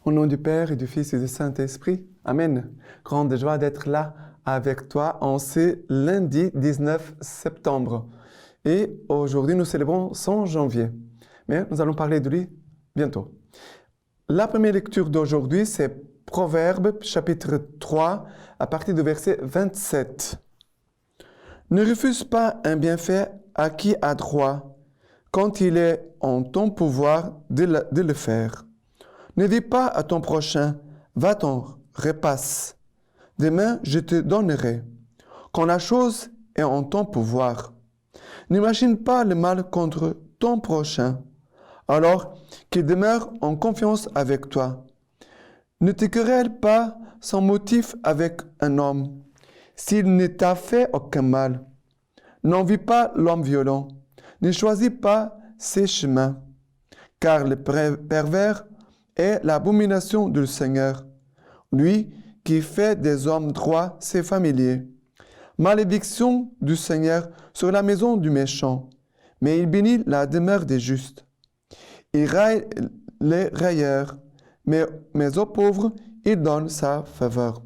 Au nom du Père et du Fils et du Saint-Esprit. Amen. Grande joie d'être là avec toi en ce lundi 19 septembre. Et aujourd'hui, nous célébrons Saint Janvier. Mais nous allons parler de lui bientôt. La première lecture d'aujourd'hui, c'est Proverbes, chapitre 3, à partir du verset 27. Ne refuse pas un bienfait acquis à droit, quand il est en ton pouvoir de le faire. Ne dis pas à ton prochain, va-t'en, repasse. Demain, je te donnerai, quand la chose est en ton pouvoir. N'imagine pas le mal contre ton prochain, alors qu'il demeure en confiance avec toi. Ne te querelle pas sans motif avec un homme, s'il ne t'a fait aucun mal. N'envie pas l'homme violent, ne choisis pas ses chemins, car le pervers est l'abomination du Seigneur. Lui qui fait des hommes droits ses familiers. Malédiction du Seigneur sur la maison du méchant, mais il bénit la demeure des justes. Il raille les railleurs, mais aux pauvres, il donne sa faveur.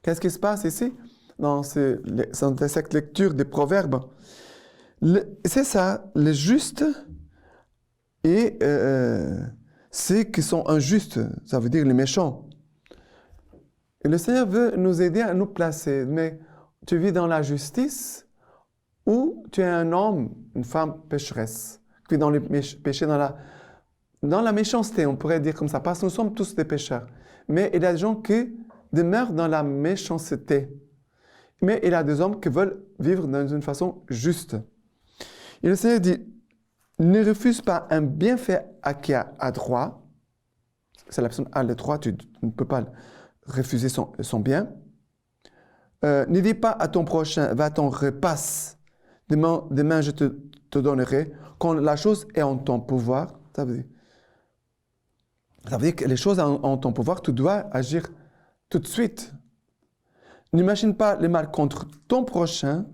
Qu'est-ce qui se passe ici dans cette lecture des Proverbes? C'est ça, les justes et ceux qui sont injustes, ça veut dire les méchants. Et le Seigneur veut nous aider à nous placer, mais tu vis dans la justice ou tu es un homme, une femme pécheresse, qui vit dans le péché, dans la méchanceté, on pourrait dire comme ça, parce que nous sommes tous des pécheurs. Mais il y a des gens qui demeurent dans la méchanceté. Mais il y a des hommes qui veulent vivre dans une façon juste. Et le Seigneur dit, ne refuse pas un bienfait acquis à droit. C'est la personne a le droit, tu ne peux pas refuser son bien. Ne dis pas à ton prochain, va-t'en, repasse. Demain je te donnerai. Quand la chose est en ton pouvoir, ça veut dire que les choses en ton pouvoir, tu dois agir tout de suite. N'imagine pas le mal contre ton prochain.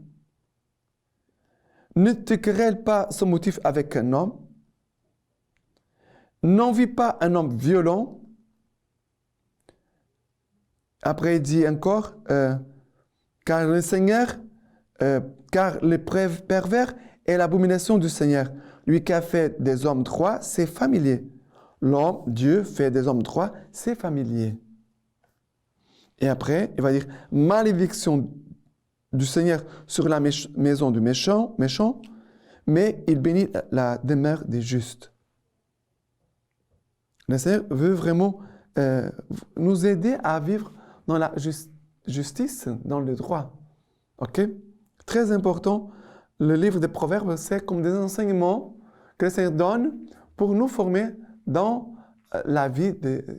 Ne te querelle pas sans motif avec un homme. N'envie pas un homme violent. Après, il dit encore, car le pervers est l'abomination du Seigneur. Lui qui a fait des hommes droits, c'est familier. L'homme, Dieu, fait des hommes droits, c'est familier. Et après, il va dire, malédiction du Seigneur sur la maison du méchant, mais il bénit la demeure des justes. Le Seigneur veut vraiment nous aider à vivre dans la justice, dans le droit. Ok? Très important, le livre des Proverbes, c'est comme des enseignements que le Seigneur donne pour nous former dans la vie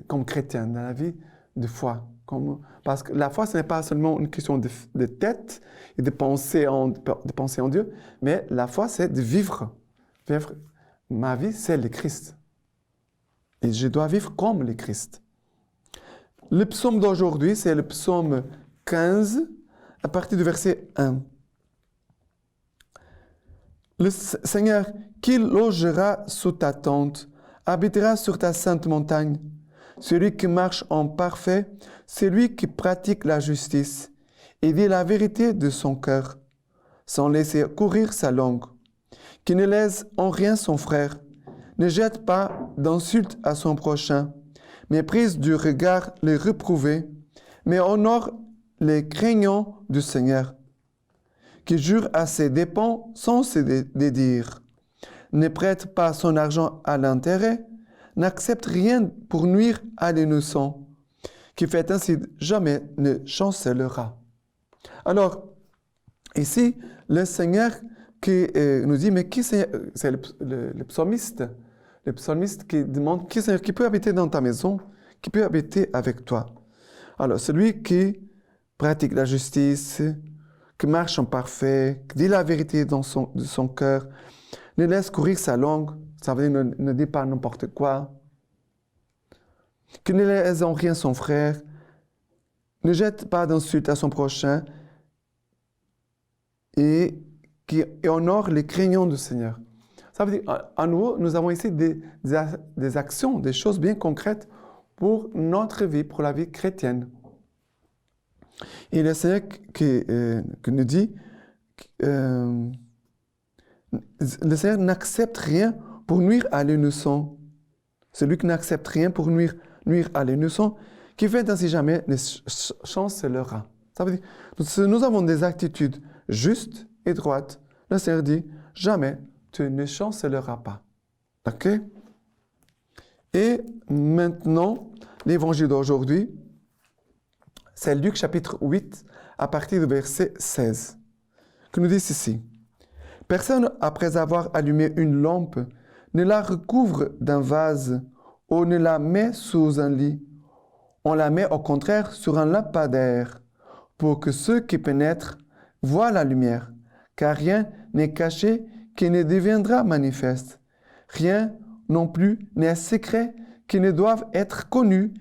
comme chrétien, dans la vie de foi. Parce que la foi, ce n'est pas seulement une question de tête et de penser en Dieu, mais la foi, c'est de vivre. Ma vie, c'est le Christ. Et je dois vivre comme le Christ. Le psaume d'aujourd'hui, c'est le psaume 15, à partir du verset 1. Le Seigneur, qui logera sous ta tente, habitera sur ta sainte montagne. Celui qui marche en parfait, celui qui pratique la justice et dit la vérité de son cœur, sans laisser courir sa langue, qui ne lèse en rien son frère, ne jette pas d'insultes à son prochain, méprise du regard les reprouvés, mais honore les craignants du Seigneur, qui jure à ses dépens sans se dédire, ne prête pas son argent à l'intérêt, n'accepte rien pour nuire à l'innocent, qui fait ainsi jamais ne chancellera. Alors, ici, le Seigneur qui nous dit, mais qui c'est le psalmiste? Le psalmiste qui demande, qui peut habiter dans ta maison, qui peut habiter avec toi? Alors, celui qui pratique la justice, qui marche en parfait, qui dit la vérité de son cœur, ne laisse courir sa langue, ça veut dire ne dit pas n'importe quoi, qui ne laisse en rien son frère, ne jette pas d'insultes à son prochain et qui honore les craignants du Seigneur. Ça veut dire, à nouveau, nous avons ici des actions, des choses bien concrètes pour notre vie, pour la vie chrétienne. Et le Seigneur qui nous dit, le Seigneur n'accepte rien pour nuire à l'innocent. Celui qui n'accepte rien pour nuire à l'innocent, qui fait ainsi jamais ne chancelera. Ça veut dire, si nous avons des attitudes justes et droites, le Seigneur dit, jamais tu ne chancelleras pas. OK? Et maintenant, l'évangile d'aujourd'hui, c'est Luc chapitre 8, à partir du verset 16, qui nous dit ceci. Personne, après avoir allumé une lampe, ne la recouvre d'un vase ou ne la met sous un lit. On la met au contraire sur un lampadaire pour que ceux qui pénètrent voient la lumière, car rien n'est caché qui ne deviendra manifeste. Rien non plus n'est secret qui ne doive être connu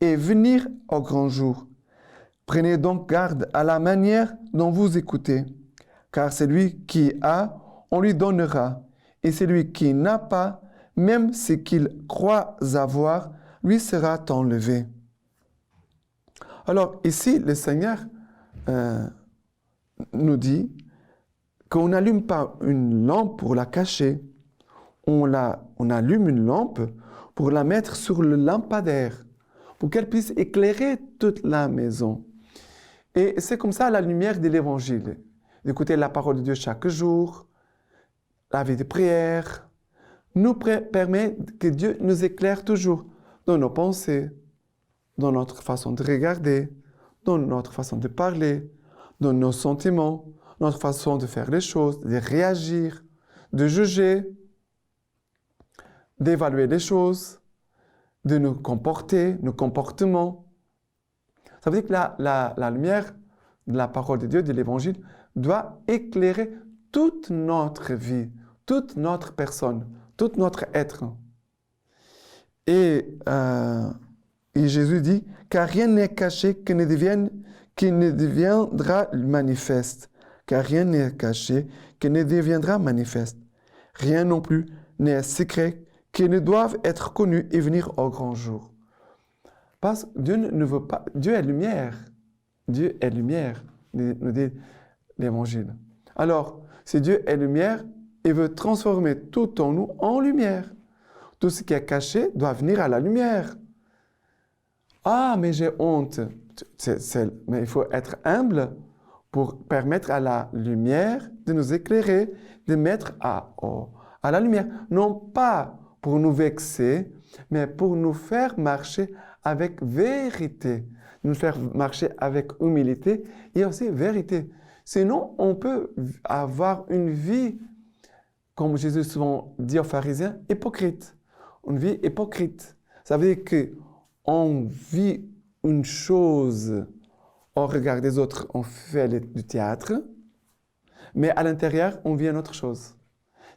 et venir au grand jour. Prenez donc garde à la manière dont vous écoutez, car celui qui a, on lui donnera, et celui qui n'a pas, même ce qu'il croit avoir, lui sera enlevé. Alors ici, le Seigneur nous dit qu'on n'allume pas une lampe pour la cacher, on allume une lampe pour la mettre sur le lampadaire, pour qu'elle puisse éclairer toute la maison. Et c'est comme ça la lumière de l'Évangile, d'écouter la parole de Dieu chaque jour, la vie de prière, nous permet que Dieu nous éclaire toujours dans nos pensées, dans notre façon de regarder, dans notre façon de parler, dans nos sentiments, notre façon de faire les choses, de réagir, de juger, d'évaluer les choses, de nous comporter, nos comportements. Ça veut dire que la lumière de la parole de Dieu, de l'Évangile, doit éclairer toute notre vie, toute notre personne, tout notre être. Et Jésus dit, car rien n'est caché qui ne deviendra manifeste. Car rien n'est caché qui ne deviendra manifeste. Rien non plus n'est secret qui ne doive être connu et venir au grand jour. Parce que Dieu ne veut pas, Dieu est lumière. Dieu est lumière, nous dit l'Évangile. Alors, si Dieu est lumière, il veut transformer tout en nous en lumière. Tout ce qui est caché doit venir à la lumière. Ah, mais j'ai honte. Mais il faut être humble pour permettre à la lumière de nous éclairer, de mettre à la lumière. Non pas pour nous vexer, mais pour nous faire marcher avec vérité, nous faire marcher avec humilité et aussi vérité. Sinon, on peut avoir une vie, comme Jésus souvent dit aux pharisiens, hypocrite. Une vie hypocrite. Ça veut dire qu'on vit une chose au regard des autres, on fait du théâtre, mais à l'intérieur, on vit une autre chose.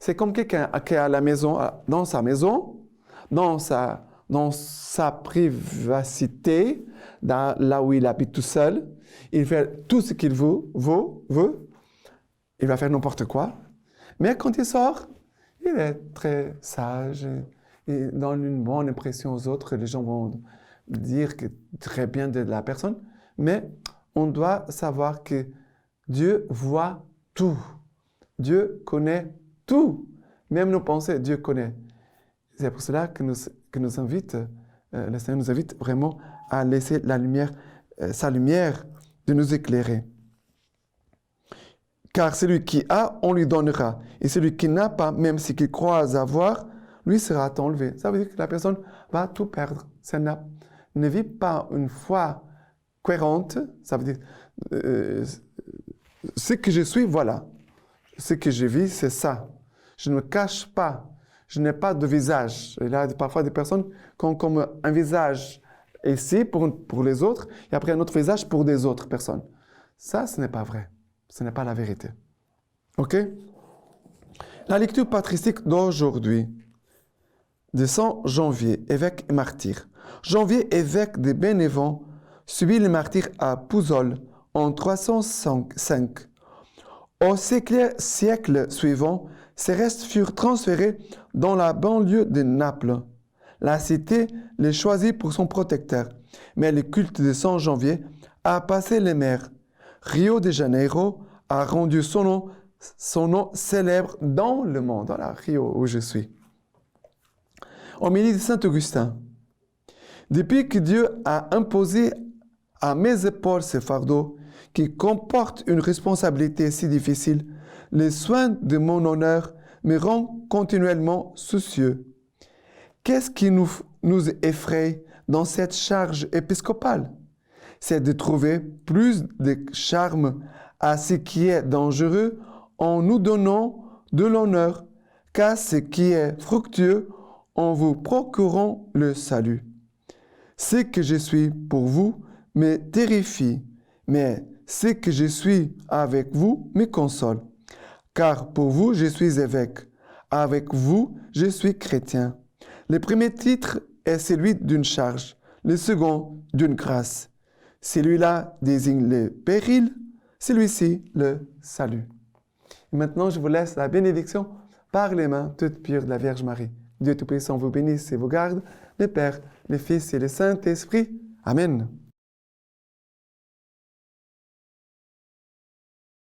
C'est comme quelqu'un qui est à la maison, dans sa maison, dans sa privacité, là où il habite tout seul, il fait tout ce qu'il veut, il va faire n'importe quoi, mais quand il sort, il est très sage, il donne une bonne impression aux autres, les gens vont dire que très bien de la personne, mais on doit savoir que Dieu voit tout. Dieu connaît tout. Même nos pensées, Dieu connaît. C'est pour cela que le Seigneur nous invite vraiment à laisser la lumière, sa lumière de nous éclairer. Car celui qui a, on lui donnera. Et celui qui n'a pas, même ce qu'il croit avoir, lui sera enlevé. Ça veut dire que la personne va tout perdre. Ça ne vit pas une foi cohérente. Ça veut dire, ce que je suis, voilà. Ce que je vis, c'est ça. Je ne me cache pas. Je n'ai pas de visage. Il y a parfois des personnes qui ont comme un visage ici pour les autres et après un autre visage pour des autres personnes. Ça, ce n'est pas vrai. Ce n'est pas la vérité. OK? La lecture patristique d'aujourd'hui, de Saint Janvier, évêque et martyr. Janvier, évêque de Bénévent, subit le martyre à Pouzol en 305. Au siècle suivant, Ses restes furent transférés dans la banlieue de Naples. La cité les choisit pour son protecteur, mais le culte de Saint Janvier a passé les mers. Rio de Janeiro a rendu son nom célèbre dans le monde. Voilà, Rio où je suis. Homélie de Saint Augustin. Depuis que Dieu a imposé à mes épaules ce fardeau qui comporte une responsabilité si difficile, les soins de mon honneur me rendent continuellement soucieux. Qu'est-ce qui nous effraie dans cette charge épiscopale? C'est de trouver plus de charme à ce qui est dangereux en nous donnant de l'honneur qu'à ce qui est fructueux en vous procurant le salut. Ce que je suis pour vous me terrifie, mais ce que je suis avec vous me console. Car pour vous, je suis évêque. Avec vous, je suis chrétien. Le premier titre est celui d'une charge, le second d'une grâce. Celui-là désigne le péril, celui-ci le salut. Et maintenant, je vous laisse la bénédiction par les mains toutes pures de la Vierge Marie. Dieu Tout-Puissant vous bénisse et vous garde, le Père, le Fils et le Saint-Esprit. Amen.